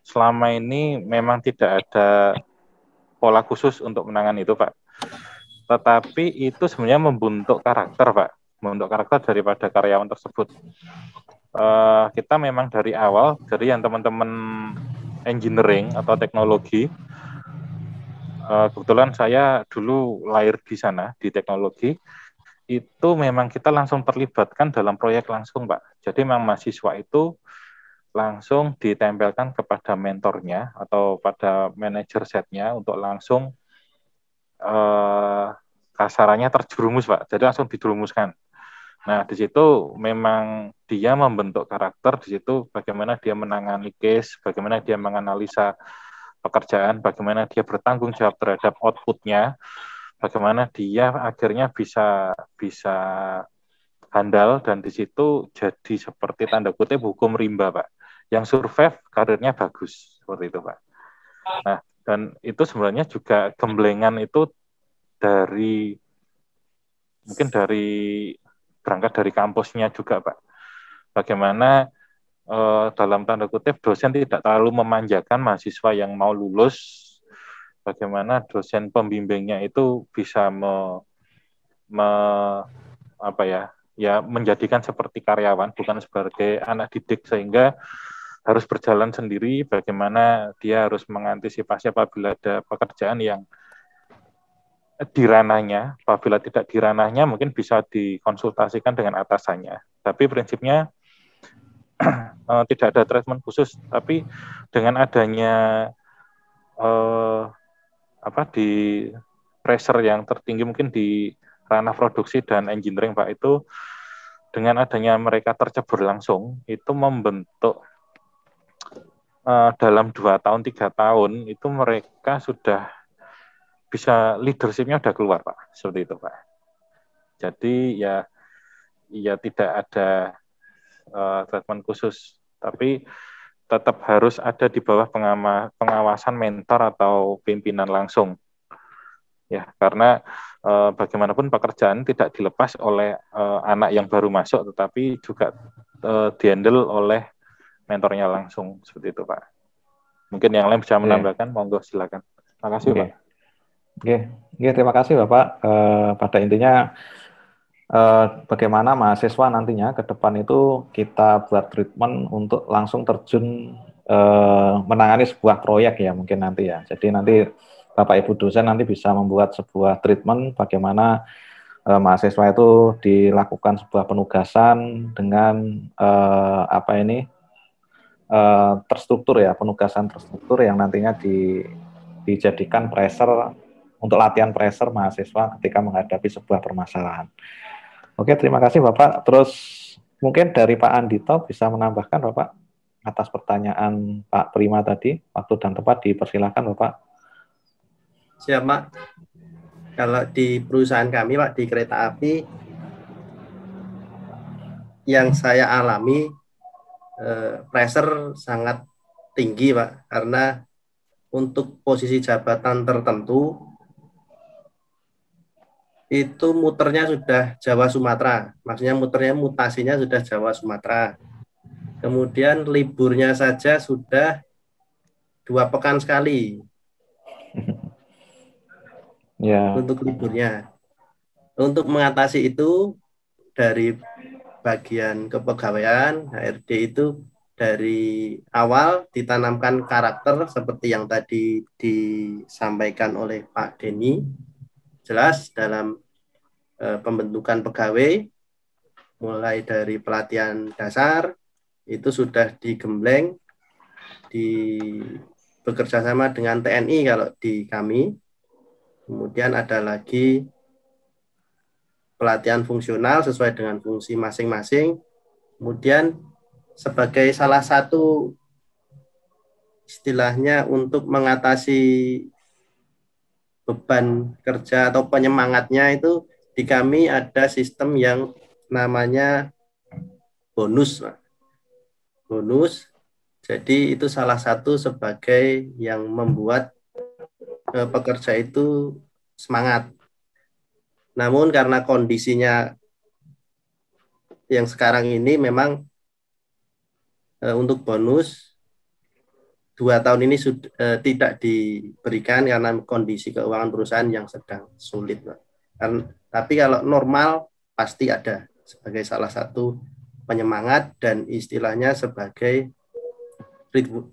selama ini memang tidak ada pola khusus untuk menangani itu Pak. Tetapi itu sebenarnya membentuk karakter Pak, membentuk karakter daripada karyawan tersebut. Kita memang dari awal, dari yang teman-teman engineering atau teknologi, kebetulan saya dulu lahir di sana, di teknologi, itu memang kita langsung terlibatkan dalam proyek langsung Pak. Jadi memang mahasiswa itu langsung ditempelkan kepada mentornya atau pada manajer setnya untuk langsung kasarannya terjerumus Pak, jadi langsung dijerumuskan. Nah, di situ memang dia membentuk karakter, di situ bagaimana dia menangani case, bagaimana dia menganalisa pekerjaan, bagaimana dia bertanggung jawab terhadap outputnya, bagaimana dia akhirnya bisa handal, dan di situ jadi seperti tanda kutip hukum rimba Pak. Yang survive karirnya bagus, seperti itu Pak. Nah, dan itu sebenarnya juga gemblengan itu mungkin dari berangkat dari kampusnya juga Pak. Bagaimana dalam tanda kutip dosen tidak terlalu memanjakan mahasiswa yang mau lulus, bagaimana dosen pembimbingnya itu bisa menjadikan seperti karyawan, bukan sebagai anak didik, sehingga harus berjalan sendiri, bagaimana dia harus mengantisipasi apabila ada pekerjaan yang di ranahnya, apabila tidak di ranahnya mungkin bisa dikonsultasikan dengan atasannya. Tapi prinsipnya tidak ada treatment khusus, tapi dengan adanya di pressure yang tertinggi mungkin di ranah produksi dan engineering Pak, itu dengan adanya mereka tercebur langsung, itu membentuk dalam 2 tahun, 3 tahun itu mereka sudah bisa leadership-nya udah keluar Pak, seperti itu Pak. Jadi ya tidak ada treatment khusus, tapi tetap harus ada di bawah pengawasan mentor atau pimpinan langsung. Ya, karena bagaimanapun pekerjaan tidak dilepas oleh anak yang baru masuk, tetapi juga dihandle oleh mentornya langsung, seperti itu Pak. Mungkin yang lain bisa menambahkan, monggo silakan. Terima kasih Pak. Oke, terima kasih Bapak. Pada intinya bagaimana mahasiswa nantinya ke depan itu kita buat treatment untuk langsung terjun menangani sebuah proyek ya mungkin nanti ya. Jadi nanti Bapak Ibu dosen nanti bisa membuat sebuah treatment bagaimana mahasiswa itu dilakukan sebuah penugasan dengan terstruktur ya, penugasan terstruktur yang nantinya dijadikan pressure untuk latihan pressure mahasiswa ketika menghadapi sebuah permasalahan. Oke, terima kasih Bapak. Terus mungkin dari Pak Andito bisa menambahkan Bapak atas pertanyaan Pak Prima tadi, waktu dan tempat dipersilahkan Bapak. Siap Pak. Kalau di perusahaan kami Pak, di kereta api, yang saya alami pressure sangat tinggi Pak, karena untuk posisi jabatan tertentu itu muternya sudah Jawa Sumatera, maksudnya mutasinya sudah Jawa Sumatera. Kemudian liburnya saja sudah 2 pekan sekali untuk liburnya. Untuk mengatasi itu dari bagian kepegawaian HRD itu dari awal ditanamkan karakter seperti yang tadi disampaikan oleh Pak Denny, jelas dalam pembentukan pegawai mulai dari pelatihan dasar itu sudah digembleng bekerja sama dengan TNI kalau di kami. Kemudian ada lagi pelatihan fungsional sesuai dengan fungsi masing-masing. Kemudian sebagai salah satu istilahnya untuk mengatasi beban kerja atau penyemangatnya itu di kami ada sistem yang namanya bonus. Bonus, jadi itu salah satu sebagai yang membuat pekerja itu semangat. Namun karena kondisinya yang sekarang ini memang untuk bonus 2 tahun ini tidak diberikan karena kondisi keuangan perusahaan yang sedang sulit. Tapi kalau normal pasti ada sebagai salah satu penyemangat dan istilahnya sebagai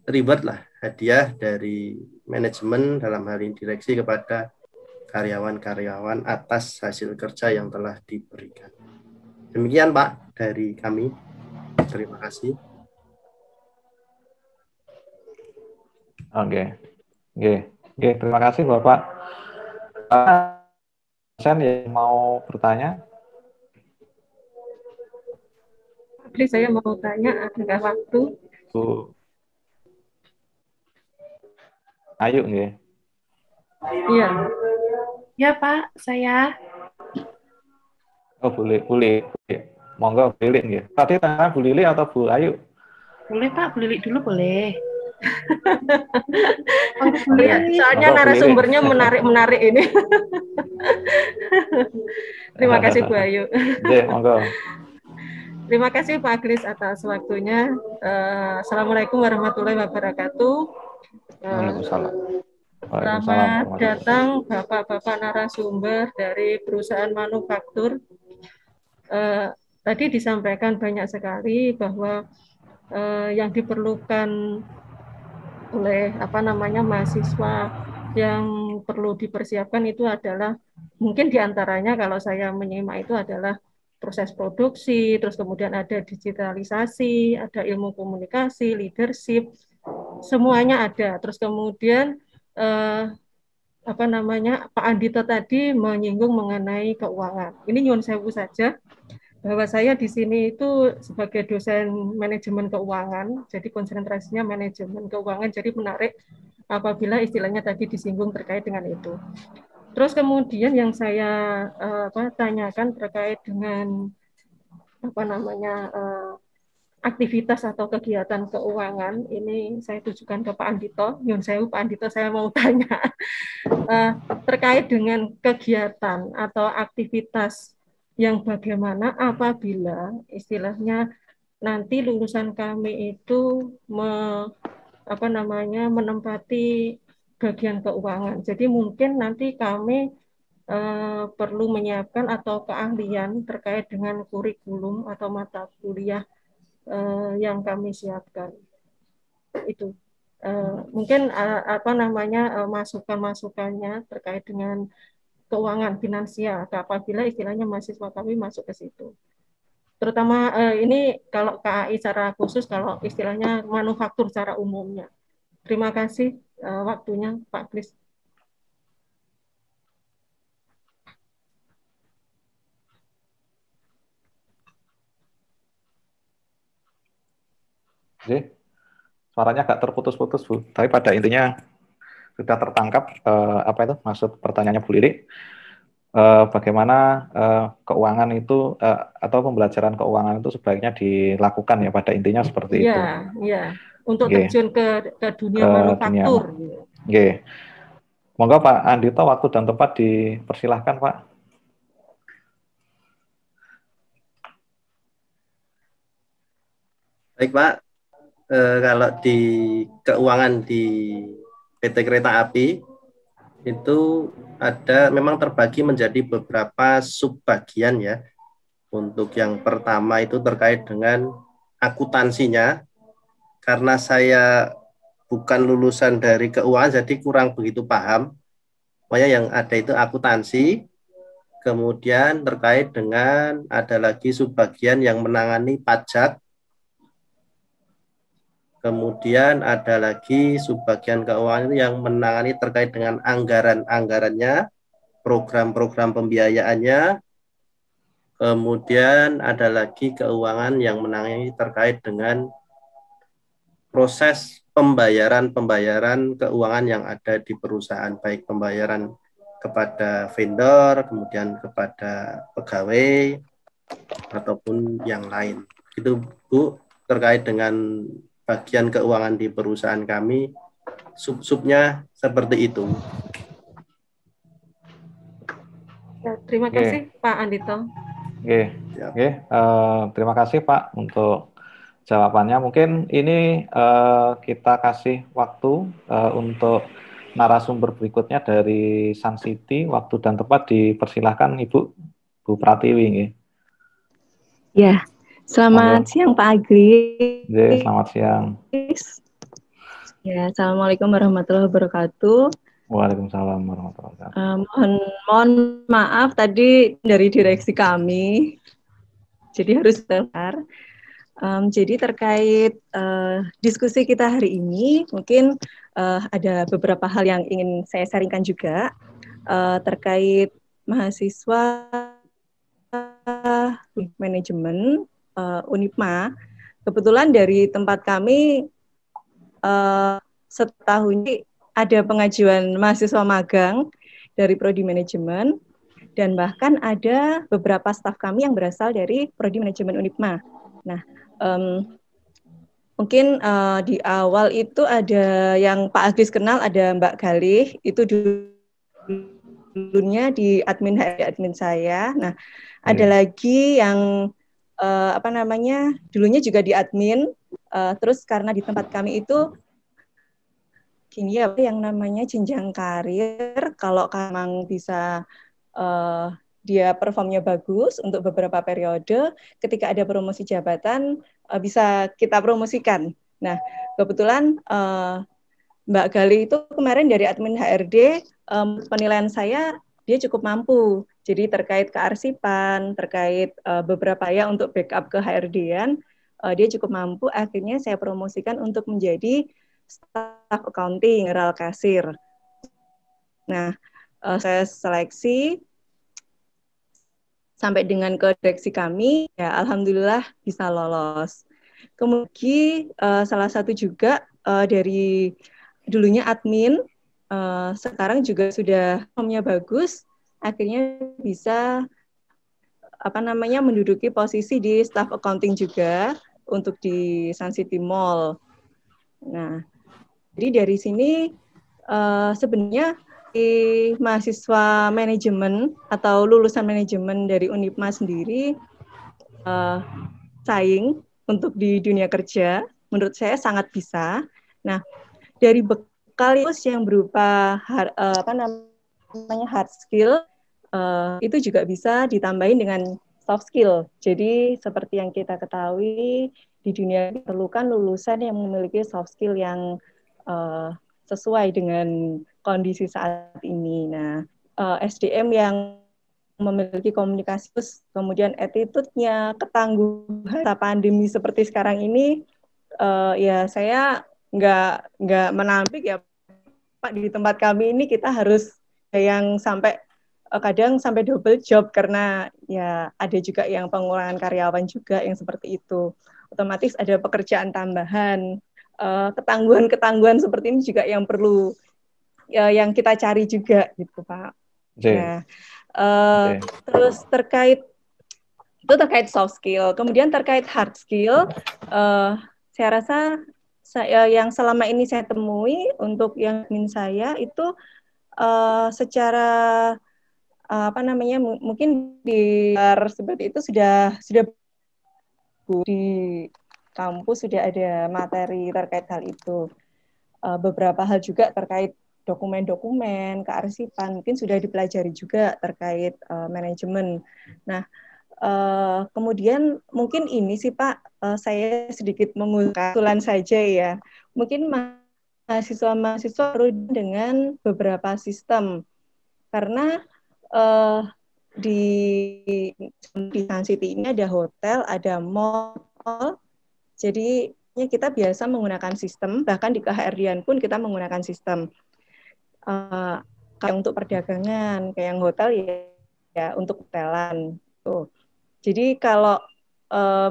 reward lah, hadiah dari manajemen dalam hal ini direksi kepada karyawan-karyawan atas hasil kerja yang telah diberikan. Demikian Pak dari kami. Terima kasih. Oke. Terima kasih Bapak. Saya yang mau bertanya. Saya mau tanya, ada waktu? Bu Ayu nggih. Iya. Ya Pak, saya. Oh boleh. Monggo Bu Lili nggih. Tadi tanya Bu Lili atau Bu Ayu? Boleh Pak, Bu Lili dulu boleh. Soalnya narasumbernya menarik ini. Terima kasih Bu Ayu. Monggo. Terima kasih Pak Agris atas waktunya. Assalamualaikum warahmatullahi wabarakatuh. Waalaikumsalam. Selamat datang Bapak-Bapak narasumber dari perusahaan manufaktur. Tadi disampaikan banyak sekali bahwa yang diperlukan oleh mahasiswa yang perlu dipersiapkan itu adalah mungkin diantaranya kalau saya menyimak itu adalah proses produksi, terus kemudian ada digitalisasi, ada ilmu komunikasi, leadership, semuanya ada. Terus kemudian Pak Andito tadi menyinggung mengenai keuangan. Ini nyuwun sewu saja bahwa saya di sini itu sebagai dosen manajemen keuangan, jadi konsentrasinya manajemen keuangan, jadi menarik apabila istilahnya tadi disinggung terkait dengan itu. Terus kemudian yang saya tanyakan terkait dengan aktivitas atau kegiatan keuangan, ini saya tujukan ke Pak Andito. Nyun sewu Pak Andito, saya mau tanya terkait dengan kegiatan atau aktivitas yang bagaimana apabila istilahnya nanti lulusan kami itu menempati bagian keuangan. Jadi mungkin nanti kami perlu menyiapkan atau keahlian terkait dengan kurikulum atau mata kuliah yang kami siapkan. Itu mungkin masukan-masukannya terkait dengan keuangan finansial apabila istilahnya mahasiswa kami masuk ke situ. Terutama ini kalau KAI secara khusus, kalau istilahnya manufaktur secara umumnya. Terima kasih waktunya Pak Kris. Oke. Suaranya agak terputus-putus Bu, tapi pada intinya sudah tertangkap maksud pertanyaannya Bu Lili. Bagaimana keuangan itu atau pembelajaran keuangan itu sebaiknya dilakukan ya, pada intinya seperti itu. Iya. Untuk terjun ke dunia manufaktur. Oke. Monggo Pak Andito, waktu dan tempat dipersilahkan Pak. Baik Pak, kalau di keuangan di PT Kereta Api itu memang terbagi menjadi beberapa subbagian ya. Untuk yang pertama itu terkait dengan akuntansinya. Karena saya bukan lulusan dari keuangan, jadi kurang begitu paham. Pokoknya yang ada itu akuntansi. Kemudian terkait dengan ada lagi subbagian yang menangani pajak. Kemudian ada lagi subbagian keuangan itu yang menangani terkait dengan anggaran-anggarannya, program-program pembiayaannya. Kemudian ada lagi keuangan yang menangani terkait dengan proses pembayaran keuangan yang ada di perusahaan, baik pembayaran kepada vendor, kemudian kepada pegawai, ataupun yang lain. Itu Bu, terkait dengan bagian keuangan di perusahaan kami, sub-subnya seperti itu. Ya, terima kasih Pak Andito. Terima kasih Pak untuk jawabannya. Mungkin ini kita kasih waktu untuk narasumber berikutnya dari Sun City. Waktu dan tempat dipersilahkan Ibu Bu Pratiwi. Ya, selamat siang Pak Agri. Selamat siang. Ya, Assalamualaikum warahmatullahi wabarakatuh. Waalaikumsalam warahmatullahi wabarakatuh. Mohon maaf tadi dari direksi kami, jadi harus bentar. Jadi terkait diskusi kita hari ini, mungkin ada beberapa hal yang ingin saya sharingkan juga terkait mahasiswa manajemen Unipma. Kebetulan dari tempat kami setahun ini ada pengajuan mahasiswa magang dari Prodi Manajemen, dan bahkan ada beberapa staf kami yang berasal dari Prodi Manajemen Unipma. Nah, mungkin di awal itu ada yang Pak Agris kenal, ada Mbak Galih, itu dulunya di admin saya. Nah, ada lagi yang dulunya juga di admin, terus karena di tempat kami itu gini ya, yang namanya jenjang karir, kalau memang bisa dia performnya bagus untuk beberapa periode, ketika ada promosi jabatan bisa kita promosikan. Nah, kebetulan Mbak Gali itu kemarin dari admin HRD, penilaian saya dia cukup mampu. Jadi terkait kearsipan, terkait beberapa ya untuk backup ke HRD-an, dia cukup mampu. Akhirnya saya promosikan untuk menjadi staff accounting, general kasir. Nah, saya seleksi sampai dengan ke direksi kami, ya alhamdulillah bisa lolos. Kemudian salah satu juga dari dulunya admin, sekarang juga sudah formnya bagus, akhirnya bisa menduduki posisi di staff accounting juga untuk di Sun City Mall. Nah, jadi dari sini sebenarnya di mahasiswa manajemen atau lulusan manajemen dari Unipma sendiri saing untuk di dunia kerja, menurut saya sangat bisa. Nah, dari bekal yang berupa hard skill itu juga bisa ditambahin dengan soft skill. Jadi seperti yang kita ketahui di dunia diperlukan lulusan yang memiliki soft skill yang sesuai dengan kondisi saat ini. Nah, SDM yang memiliki komunikasi, kemudian attitude-nya, ketangguhan pandemi seperti sekarang ini, ya saya nggak menampik ya Pak, di tempat kami ini kita harus yang kadang sampai double job karena ya ada juga yang pengurangan karyawan juga yang seperti itu. Otomatis ada pekerjaan tambahan, ketangguhan seperti ini juga yang perlu yang kita cari juga gitu Pak. Nah, terus terkait soft skill, kemudian terkait hard skill, saya rasa yang selama ini saya temui untuk yang admin saya itu secara mungkin di seperti itu sudah kampus sudah ada materi terkait hal itu. Beberapa hal juga terkait dokumen-dokumen, kearsipan, mungkin sudah dipelajari juga terkait manajemen. Nah, kemudian mungkin ini sih Pak, saya sedikit mengusulkan saja ya. Mungkin mahasiswa-mahasiswa perlu dengan beberapa sistem, karena di Sun City ini ada hotel, ada mall, jadi kita biasa menggunakan sistem, bahkan di KHRDian pun kita menggunakan sistem. Kayak untuk perdagangan, kayak yang hotel ya untuk hotelan. Tuh. Jadi kalau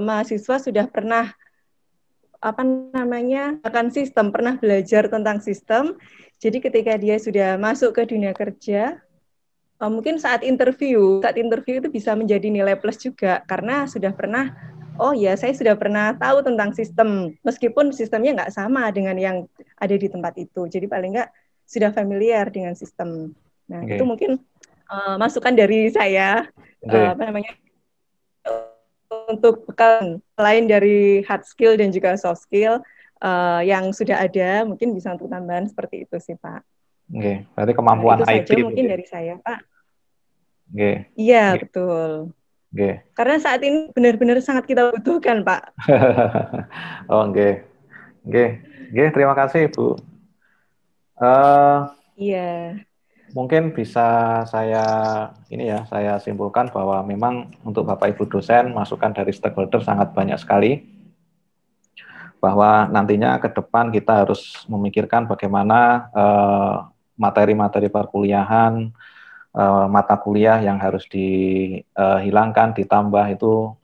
mahasiswa sudah pernah akan sistem, pernah belajar tentang sistem, jadi ketika dia sudah masuk ke dunia kerja, mungkin saat interview itu bisa menjadi nilai plus juga, karena sudah pernah, oh ya saya sudah pernah tahu tentang sistem, meskipun sistemnya nggak sama dengan yang ada di tempat itu, jadi paling nggak sudah familiar dengan sistem. Nah itu mungkin masukan dari saya, untuk bekal selain dari hard skill dan juga soft skill yang sudah ada, mungkin bisa untuk tambahan seperti itu sih Pak. Oke, berarti kemampuan itu IT saja mungkin dari saya Pak. Oke. Iya betul. Oke. Karena saat ini benar-benar sangat kita butuhkan Pak. Oh oke. Terima kasih Bu. Iya. Mungkin bisa saya simpulkan bahwa memang untuk Bapak Ibu dosen masukan dari stakeholder sangat banyak sekali, bahwa nantinya ke depan kita harus memikirkan bagaimana materi-materi perkuliahan, mata kuliah yang harus dihilangkan, ditambah itu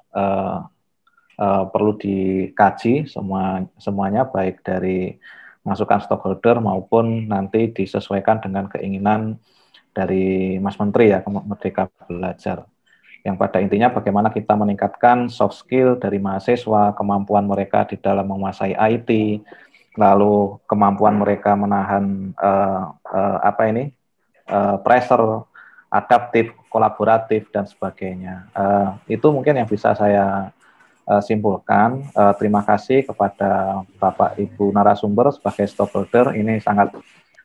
perlu dikaji semuanya, baik dari masukan stakeholder maupun nanti disesuaikan dengan keinginan dari Mas Menteri ya, Merdeka Belajar. Yang pada intinya bagaimana kita meningkatkan soft skill dari mahasiswa, kemampuan mereka di dalam menguasai IT, lalu kemampuan mereka menahan pressure, adaptif, kolaboratif dan sebagainya. Itu mungkin yang bisa saya simpulkan. Terima kasih kepada Bapak Ibu narasumber sebagai stakeholder, ini sangat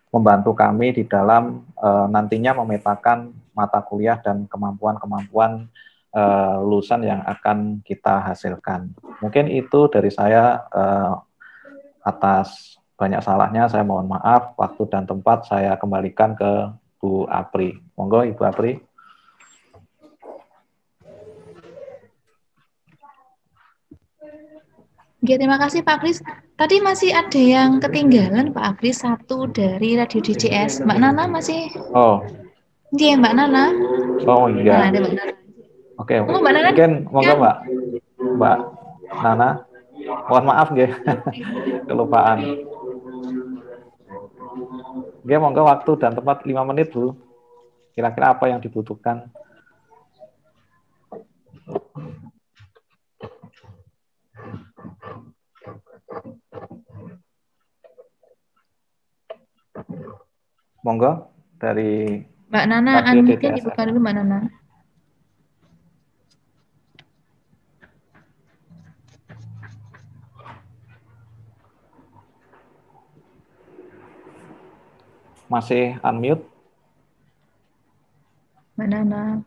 membantu kami di dalam nantinya memetakan mata kuliah dan kemampuan-kemampuan lulusan yang akan kita hasilkan. Mungkin itu dari saya. Atas banyak salahnya saya mohon maaf. Waktu dan tempat saya kembalikan ke Bu Apri. Monggo Ibu Apri. Oke, terima kasih Pak Kris. Tadi masih ada yang ketinggalan Pak Kris, satu dari Radio DCS. Mbak Nana masih? Oh. Iya, Mbak Nana. Oh iya. Nah, ada Mbak Nana. Oke. Oh, Mbak Nana. Mungkin monggo Mbak Nana. Mohon maaf nggih. Kelupaan. Nggih, monggo waktu dan tempat 5 menit, Bu. Kira-kira apa yang dibutuhkan? Monggo dari Mbak Nana, unmute dibuka dulu Mbak Nana. Masih unmute? Mbak Nana.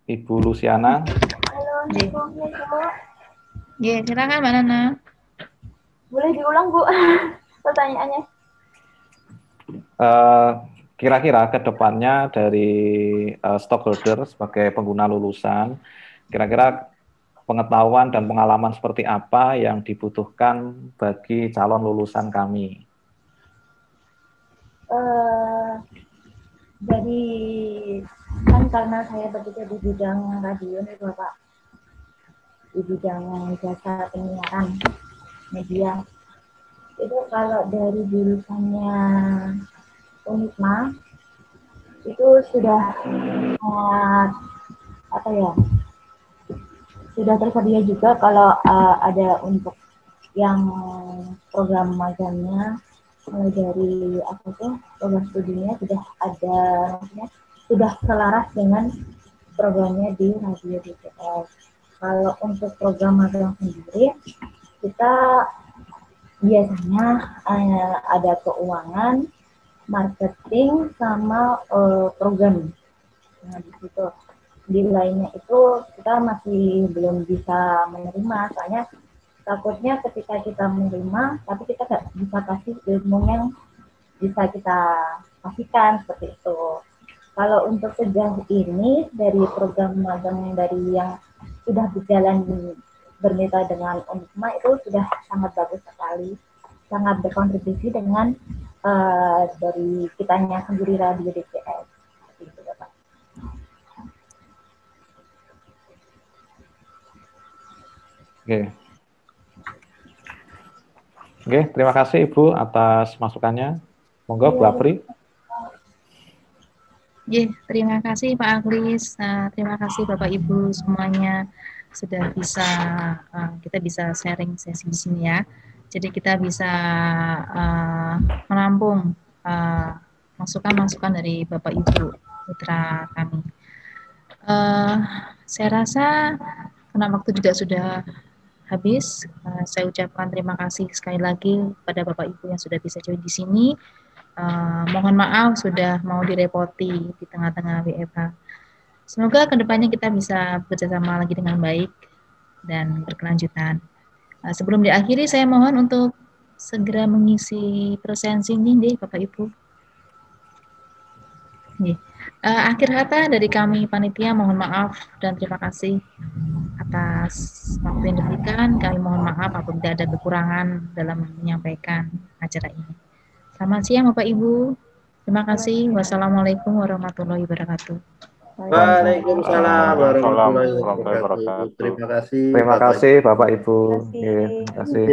Ibu Luciana. Halo, Ya, silakan Mbak Nana. Boleh diulang, Bu, pertanyaannya? Kira-kira ke depannya dari stockholder sebagai pengguna lulusan, kira-kira pengetahuan dan pengalaman seperti apa yang dibutuhkan bagi calon lulusan kami? Dari kan karena saya bekerja di bidang radio nih Bapak, di bidang jasa penyiaran media, itu kalau dari jurusannya Unikma itu sudah sudah tersedia juga kalau ada untuk yang program magangnya, mulai dari program studinya sudah ada, maksudnya sudah selaras dengan programnya di Radio DPS. Kalau untuk program magang sendiri, kita biasanya ada keuangan, marketing, sama program. Nah, di situ. Di lainnya itu kita masih belum bisa menerima, soalnya takutnya ketika kita menerima, tapi kita nggak bisa kasih ilmu yang bisa kita kasihkan, seperti itu. Kalau untuk sejauh ini, dari program magang dari yang sudah berjalan bermitra dengan UNIKMA itu sudah sangat bagus sekali, sangat berkontribusi dengan dari kitanya sendiri Radio DPS. Gitu, Bapak. Oke, terima kasih Ibu atas masukannya. Monggo Bu Apri. Terima kasih Pak Aglis, terima kasih Bapak Ibu semuanya sudah bisa kita bisa sharing sesi di sini ya. Jadi kita bisa menampung masukan-masukan dari Bapak Ibu putra kami. Saya rasa karena waktu juga sudah habis, saya ucapkan terima kasih sekali lagi kepada Bapak Ibu yang sudah bisa join di sini. Mohon maaf sudah mau direpoti di tengah-tengah WFH. Semoga kedepannya kita bisa bekerjasama lagi dengan baik dan berkelanjutan. Sebelum diakhiri, saya mohon untuk segera mengisi presensi ini deh Bapak Ibu. Akhir kata dari kami panitia, mohon maaf dan terima kasih atas waktu yang diberikan. Kami mohon maaf apabila ada kekurangan dalam menyampaikan acara ini. Selamat siang Bapak Ibu. Terima kasih. Wassalamualaikum warahmatullahi wabarakatuh. Waalaikumsalam warahmatullahi wabarakatuh. Terima kasih. Terima kasih Bapak Ibu. Terima kasih.